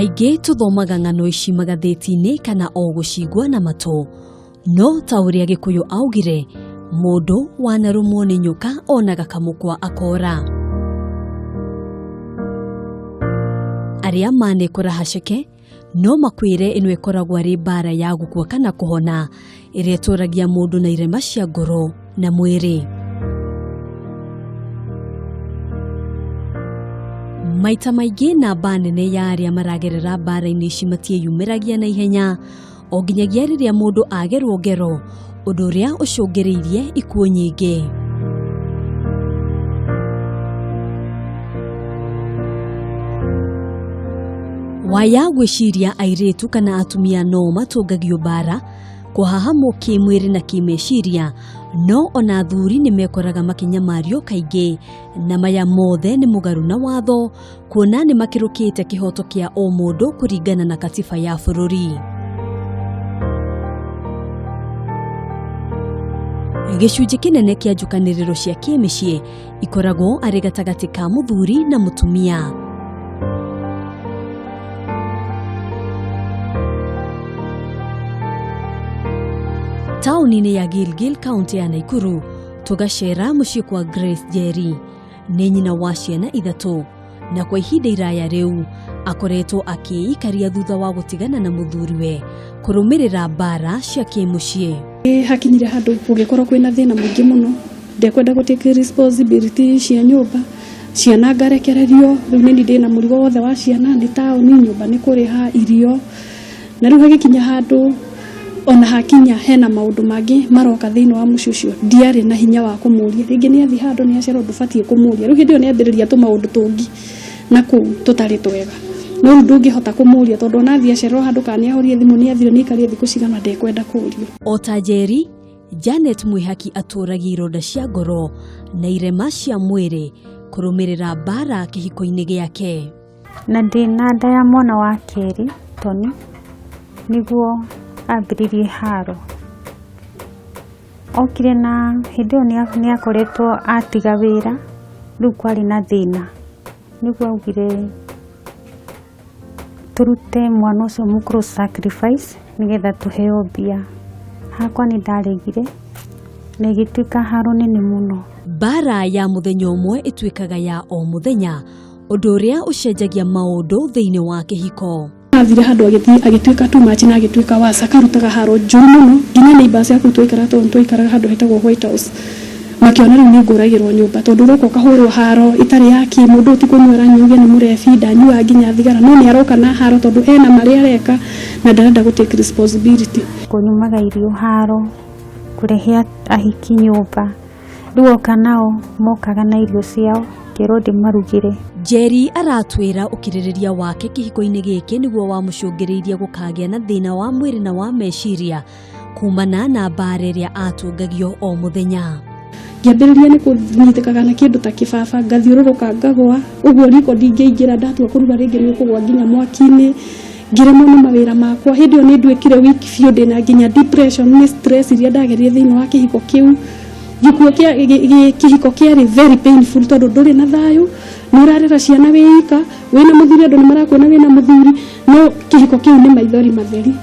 Kaingĩ tuthomaga ng'ano ici magathĩti-inĩ kana o gũcigua na matũ. No ta ũrĩa Gĩkũyũ augire, mũndũ wanarũmwo nĩ nyoka onaga kamũkwa akora. Arĩa manekora haceke no makwĩre ĩno ĩkoragwo arĩ mbara ya gũkua kana kũhona ĩrĩa ĩtũragia mũndũ na irema cia ngoro na mwĩrĩ. Maita maingĩ namba nene ya arĩa maragerera mbara-inĩ ici matiĩyumĩragia na ihenya o nginyagia rĩrĩa mũndũ agerwo ngero, ũndũ ũrĩa ũcũngĩrĩirie ikuũ nyingĩ. Waya gwĩciria airĩtu kana atumia no matũngagio mbara, kũhahamwo kĩmwĩrĩ na kĩmeciria, no ona athuri nĩ mekoraga makinyamario kaingĩ, na maya mothe nĩ mũgarũ na watho, kuona nĩ makĩrũkĩte kĩhoto kĩa o mũndũ kũringana na katiba ya bũrũri. Gĩcunjĩ kĩnene kĩa njukanĩrĩro cia kĩmĩciĩ ikoragwo arĩ gatagatĩ ka mũthuri na mũtumia. Taũni-inĩ ya Gilgil, kaunti ya Nakuru, tũgacera mũciĩ kwa Grace Njeri, nĩ nyina wa ciana 3, na kwa ihinda iraya rĩu akoretwo akĩikaria thutha wa gũtigana na mũthuriwe kũrũmĩrĩra mbara cia kĩmũciĩ. Hakinyire handũ gũgĩkorwo kwĩna thĩna mũingĩ mũno, ndekwenda gũtake responsibility cia nyũmba, ciana ngarekererio, rĩu nĩ ndĩ na mũrigo wothe wa ciana, nĩ taũni, nyũmba nĩ kũrĩha, irio, na rĩu hagĩkinya handũ ona hakinya hena maũndũ mangĩ maroka thĩinĩ wa mũciĩ ũcio, ndiarĩ na hinya wa kũmũria. Rĩngĩ nĩ athi handũ nĩ acerwo ndũbatiĩ kũmũria, rĩu hĩndĩ ĩyo nĩ ambĩrĩria tũmaũndũ tũngĩ na kũu tũtarĩ twega, no rĩu ndũngĩhota kũmũria tondũ ona athi acerwo handũ kana nĩ ahorie thimũ nĩ athire nĩ ikarie thikũ cigana ndekwenda kũrio. O ta Njeri, Janet Mwĩhaki atũragia ironda cia ngoro na irema cia mwĩrĩ kũrũmĩrĩra mbara kĩhiko-inĩ gĩake. Na ndĩna nda ya mwana wa kerĩ, Toni, nĩguo ambĩrĩrie haro. Okire na hĩndĩ ĩyo nĩ akoretwo atiga wĩra, rĩu kwarĩ na thĩna, nĩguo augire tũrute mwana ũcio mũkũrũ sacrifice nĩgetha tũheo mbia. Hakwa nĩ ndaregire na ĩgĩtuĩka haro nene mũno. Mbara ya mũthenya ũmwe ĩtuĩkaga ya o mũthenya, ũndũ ũrĩa ũcenjagia maũndũ thĩinĩ wa kĩhiko. Athire handũ agĩtuĩka too much na agĩtuĩka wasa, karutaga haro njũru mũno, nginya neighbors yaku twaikaraga handũ hetagwo White House, makĩona rĩu nĩ ngũragĩrwo nyũmba tondũ ũroka ũkahũrwo haro itarĩ ya mũndũ ũtikũnyuĩra nyuge nĩ mũrebi, ndanyua nginya thigara, no nĩ aroka na haro tondũ ena marĩa areka na ndarenda gũtake responsibility. Kũnyumaga irio haro, kũrehe ahiki nyũmba, rĩu oka nao mokaga na irio ciao kĩro ndĩmarugĩre. Njeri aratwĩra ũkirĩrĩria wake kĩhiko-inĩ gĩkĩ nĩguo wamũcũngĩrĩirie gũkagĩa na thĩna wa mwĩrĩ na wa meciria kumana na mbara ĩrĩa atũngagio o mũthenya. Ngĩambĩrĩria nĩ kũnyitĩkaga na kĩndũ ta kĩbaba, ngathiũrũrũka ngagwa, ũguo riko ndingĩingĩra, ndatua kũruga rĩngĩ nĩ kũgwa nginya mwaki-inĩ, ngĩremwo nĩ mawĩra makwa. Hĩndĩ ĩyo nĩ nduĩkire weak biũ, ndĩna nginya depression, nĩ stress iria ndagerire thĩinĩ wa kĩhiko kĩu. Gĩkuũ kĩhiko kĩarĩ very painful tondũ ndũrĩ na thayũ, nĩ ũrarera ciana wĩika, wĩna mũthuri, andũ nĩ marakuona wĩna mũthuri, no kĩhiko kĩu nĩ maithori matheri.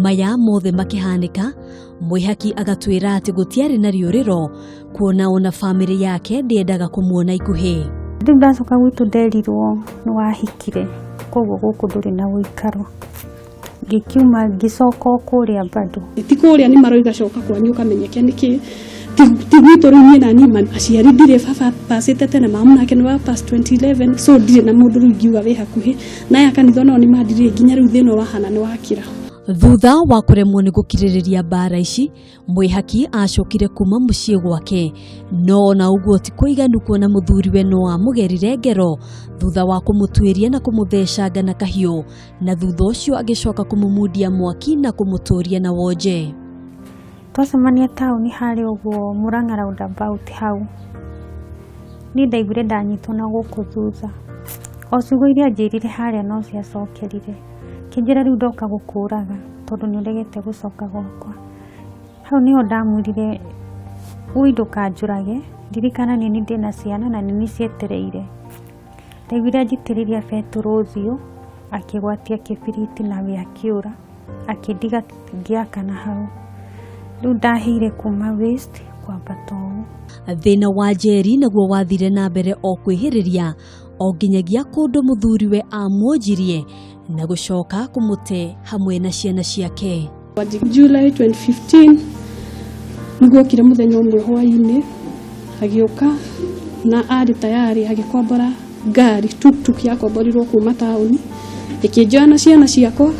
Maya mothe makĩhanĩka, Mwĩhaki agatwĩra atĩ gũtiarĩ na rĩũrĩro, kuona ona famĩlĩ yake ndĩendaga kũmuona ikuhĩ. Rĩu ndacoka gwitũ nderirwo nĩ wahikire, koguo gũkũ ndũrĩ na ũikaro. Ngĩkiuma ngĩcoka kũrĩa bado. Ti kũrĩa nĩ maroiga coka kwanyu ũkamenyeke nĩkĩ. Ti gwitũ rĩu niĩ nani aciari ndirĩ baba pasĩte tene, mamu nake nĩ wa past 2011, so ndirĩ na mũndũ rĩu ngiuga wĩ hakuhĩ, naye kanitha nao nĩ mandirĩ nginya rĩu thĩna wahana nĩ wakira. Thutha wa kũremwo nĩ gũkirĩrĩria mbara ici, Mwĩhaki acokire kuma mũciĩ gwake, no ona ũguo ti kũiganu kuona mũthuriwe no amũgerire ngero thutha wa kũmũtuĩria na kũmũthecanga na kahiũ, na thutha ũcio agĩcoka kũmũmundia mwaki na kũmũtũria na wonje. Twacemania taũni harĩ ũguo Murang'a roundabout hau, niĩ ndaiguire ndanyitwo na gũkũ thutha, o ciugo iria njĩrire harĩa no ciacokerire, kĩnjĩra rĩu ndoka gũkũraga tondũ nĩ ũregete gũcoka gwakwa. Hau nĩho ndamwĩrire ũi ndũkanjũrage, ndirikana nĩ ndĩ na ciana na nĩ cietereire. Ndaiguire njitĩrĩria betũrũ ũthiũ akigwatia kibiriti na gĩakiũra akĩndiga ngĩakana hau. Rĩu ndahire kuma waist kwamba tou. Thĩna wa Njeri naguo wathire na mbere o kwĩhĩrĩria o nginyagia kũndũ mũthuriwe amwonjirie na gũcoka kũmũte hamwe na ciana ciake. July 2015 nĩguokire mũthenya ũmwe hwaĩ-inĩ agĩũka na arĩ tayari agĩkombora ngari tuk yakomborirwo kuma taũni ĩkĩnjoya ciana ciakwa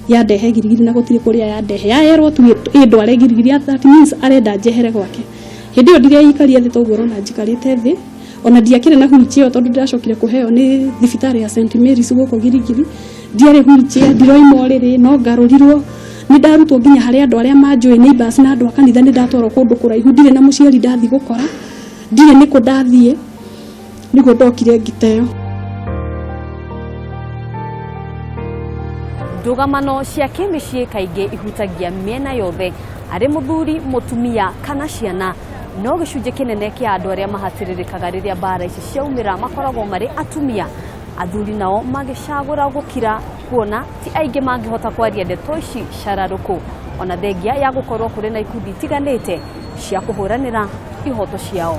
yandehe girigiri na gũtirĩ kũrĩa yandehe yaerwo tu ĩndware girigiri, that means arenda njehere gwake. Hĩndĩ ĩyo ndireikaria thĩ toguo na njikarĩte thĩ, ona ndiakĩrĩ na wheelchair tondũ ndĩracokire kũheo nĩ thibitarĩ ya St Mary's gũkũ Girigiri. Ndiarĩ wheelchair, ndiroima ũrĩrĩ, no ngarũrirwo. Nĩ ndarutwo nginya harĩ andũ arĩa manjũĩ neighbors na andũ a kanitha, nĩ ndatwarwo kũndũ kũraihu, ndirĩ na mũciari ndathi gũkora, ndirĩ nĩkũ ndathiĩ, nĩguo ndokire ngiteo. Ndũgamano cia kĩmĩciĩ kaingĩ ihutagia mĩena yothe, arĩ mũthuri, mũtumia kana ciana. No gĩcunjĩ kĩnene kĩa andũ arĩa mahatĩrĩrĩkaga rĩrĩa mbara ici ciaumĩra makoragwo marĩ atumia. Athuri nao magĩcagũra gũkira kuona ti aingĩ mangĩhota kwaria ndeto ici cararũkũ, ona thengia ya gũkorwo kũrĩ na ikundi itiganĩte cia kũhũranĩra ihoto ciao.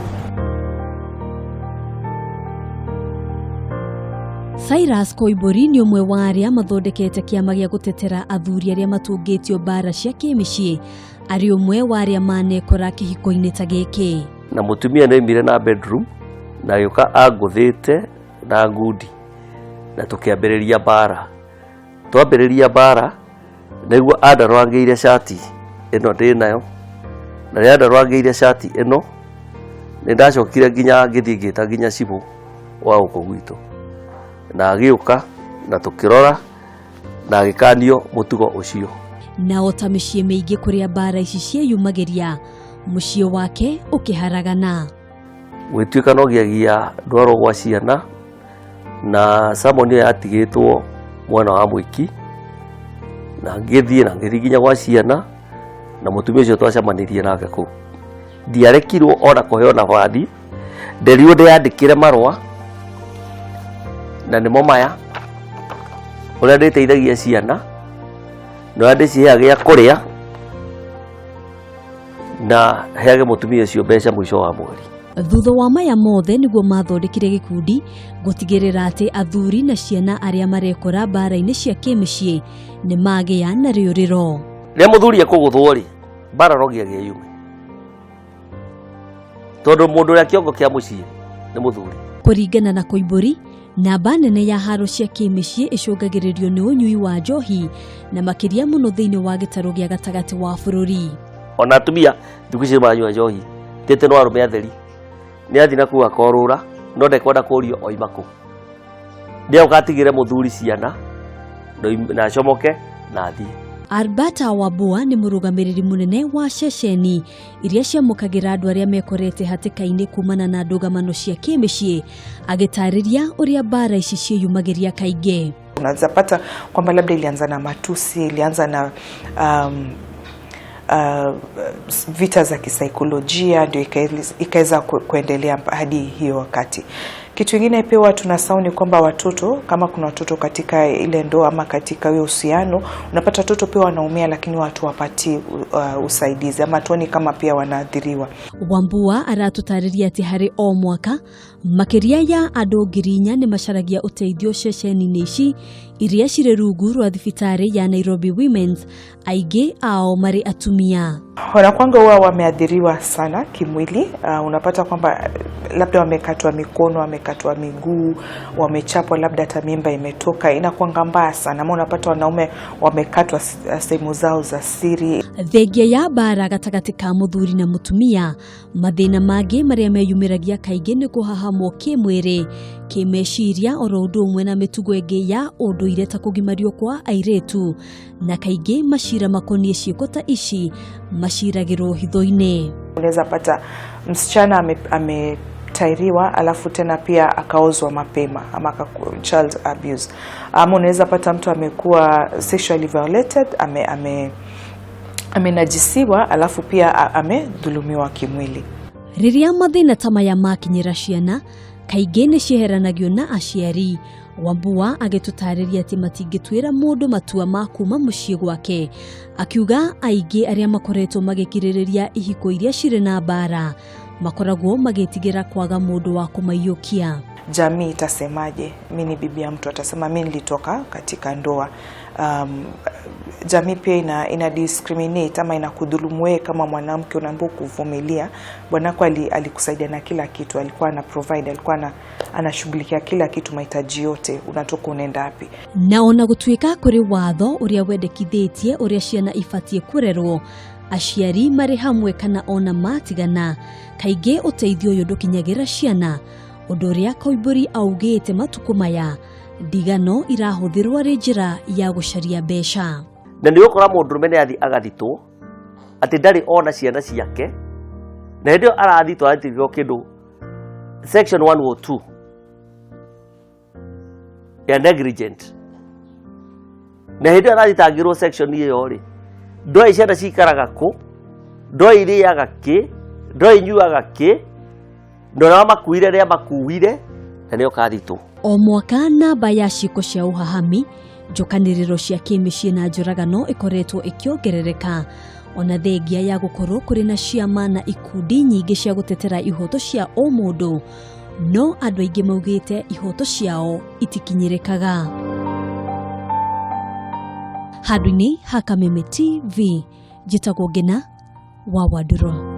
Cyrus Koibori nĩ ũmwe wa arĩa mathondekete kĩama gĩa gũtetera athuri arĩa matũngĩtio mbara cia kĩmĩciĩ, arĩ ũmwe wa arĩa manekora kĩhiko-inĩ ta gĩkĩ. Na mũtumia nĩoimire na bedroom na agĩũka angũthĩte na ngundi na tũkĩambĩrĩria mbara. Twambĩrĩria mbara nĩguo andarwangĩire shati ĩno ndĩnayo, na rĩrĩa andarwangĩire shati ĩno nĩ ndacokire nginya ngĩthiĩ ngĩta nginya cibũ wa gũkũ gwitũ, na agĩũka na tũkĩrora na agĩkanio mũtugo ũcio. Nao ta mĩciĩ mĩingĩ kũrĩa mbara ici cieyumagĩria, mũciĩ wake ũkĩharagana. Gwĩtuĩka no gĩagia ndwaro gwa ciana, na Samoni yatigĩtwo mwana wa mũiki, na ngĩthiĩ na ngĩthiĩ nginya gwa ciana, na mũtumia ũcio twacemanĩrie nake kũu. Ndiarekirwo ona kũheo nabathi, nderirwo ndĩyandĩkĩre marũa, na nĩmo maya ũrĩa ndĩteithagia ciana, na ndĩciheaga gĩa kũrĩa, na heage mũtumia ũcio mbeca mũico wa mweri. Thutha wa maya mothe nĩguo mathondekire gĩkundi gũtigĩrĩra atĩ athuri na ciana arĩa marekora mbara-inĩ cia kĩmĩciĩ nĩ magĩa na rĩũrĩro. Rĩrĩa mũthuri ekũgũthwo rĩ, mbara no gĩagia yume, tondũ mũndũ ũrĩa kĩongo kĩa mũciĩ nĩ mũthuri. Kũringana na Koibori, namba nene ya haro cia kĩmĩciĩ ĩcũngagĩrĩrio nĩ ũnyui wa njohi, na makĩria mũno thĩinĩ wa gĩtarũ gĩa gatagatĩ wa bũrũri. Ona atumia thikũ ici maranyua njohi, tete no arũme atheri, nĩ athi na kuo akorũra, no ndekwenda kũũrio oima kũ. Nĩ ũgatigĩre mũthuri ciana na acomoke na athiĩ. Albata Wabua nĩ mũrũgamĩrĩri mũnene wa ceceni iria ciamũkagĩra andũ arĩa mekorete hatĩka-inĩ kumana na ndũgamano cia kĩmĩciĩ, agĩtarĩria ũrĩa mbara ici cieyumagĩria kaingĩ. Unaweza pata kwamba labda ilianza na matusi, ilianza na vita za kisaikolojia, ndio ikaweza kuendelea hadi hiyo wakati. Kitu kingine pia watu na sauni kwamba watoto, kama kuna watoto katika ile ndoa ama katika hiyo uhusiano, unapata watoto pia wanaumia, lakini watu wapati usaidizi ama tuoni kama pia wanaathiriwa. Wambua aratũtarĩria atĩ harĩ o mwaka makĩria ya andũ 4,000 nĩ macaragia ũteithio ceceni-inĩ ici iria cirĩ rungu rwa thibitarĩ ya Nairobi Women's, aingĩ ao marĩ atumia. Wanakwanga huwa wameathiriwa sana kimwili. Unapata kwamba labda wamekatwa mikono, wamekatwa miguu, wamechapwa, labda hata mimba imetoka, inakuanga mbaya sana. Ama unapata wanaume wamekatwa sehemu zao za siri. Thengia ya mbara gatagatĩ ka mũthuri na mũtumia, mathĩna mangĩ marĩa meyumĩragia kaingĩ nĩ kũhahamwo kĩmwĩrĩ, kĩmeciria, oro ũndũ ũmwe na mĩtugo ĩngĩ ya ũndũire ta kũgimario kwa airĩtu, na kaingĩ macira makoniĩ ciĩko ta ici maciragĩrwo hitho-inĩ. Unaweza pata msichana ametairiwa alafu tena pia akaozwa mapema ama child abuse. Ama unaweza pata mtu amekuwa sexually violated, amenajisiwa alafu pia amedhulumiwa kimwili. Rĩrĩa mathĩna ta maya makinyĩra ciana, kaingĩ nĩ cieheranagio na aciari, Wambua agĩtũtarĩria atĩ matingĩtwĩra mũndũ matua ma kuma mũciĩ gwake, akiuga aingĩ arĩa makoretwo magĩkirĩrĩria ihiko iria cirĩ na mbara makoragwo magĩtigĩra kwaga mũndũ wa kũmaiyũkia. Jamii itasemaje? Mimi ni bibi ya mtu atasema mimi nilitoka katika ndoa. Jamii pia ina discriminate ama inakudhulumu wewe kama mwanamke, unaambiwa kuvumilia. Bwanako alikusaidia na kila kitu, alikuwa ana provide, alikuwa anashughulikia kila kitu, mahitaji yote, unatoka unaenda wapi? Naona gũtuĩka kũrĩ watho ũrĩa wendekithĩtie ũrĩa ciana ibatie kũrerwo, aciari marĩ hamwe kana ona matigana, kaingĩ ũteithio ũyũ ndũkinyagĩra ciana. Ũndũ ũrĩa Koimbũri augĩte matukũ maya, ndigano irahũthĩrwo arĩ njĩra ya gũcaria mbeca. Na nĩ ũkora mũndũrũme nĩ athi agathitwo atĩ ndarĩ ona ciana ciake, na hĩndĩ ĩyo arathitwo athitwo kĩndũ section 102 ya negligent, na hĩndĩ ĩyo arathitangĩrwo section ĩyo rĩ, ndoĩ ciana cikaraga kũ, ndoĩ irĩaga kĩ, ndoĩ inyuaga kĩ, ndona makuire rĩa makuire, na nĩyo kathitwo. O mwaka namba ya ciiko cia ũhahami, njukaniriro cia kimĩciĩ na njũragano ikoretwo ikiongerereka, ona thengia ya gũkorwo kũrĩ na ciama na ikundi nyingĩ cia gũtetera ihoto cia o mũndũ, no andũ aingĩ maugĩte ihoto ciao itikinyĩrĩkaga. Handũ-inĩ ha Kameme TV, njĩtagwo Ngina wa Waduro.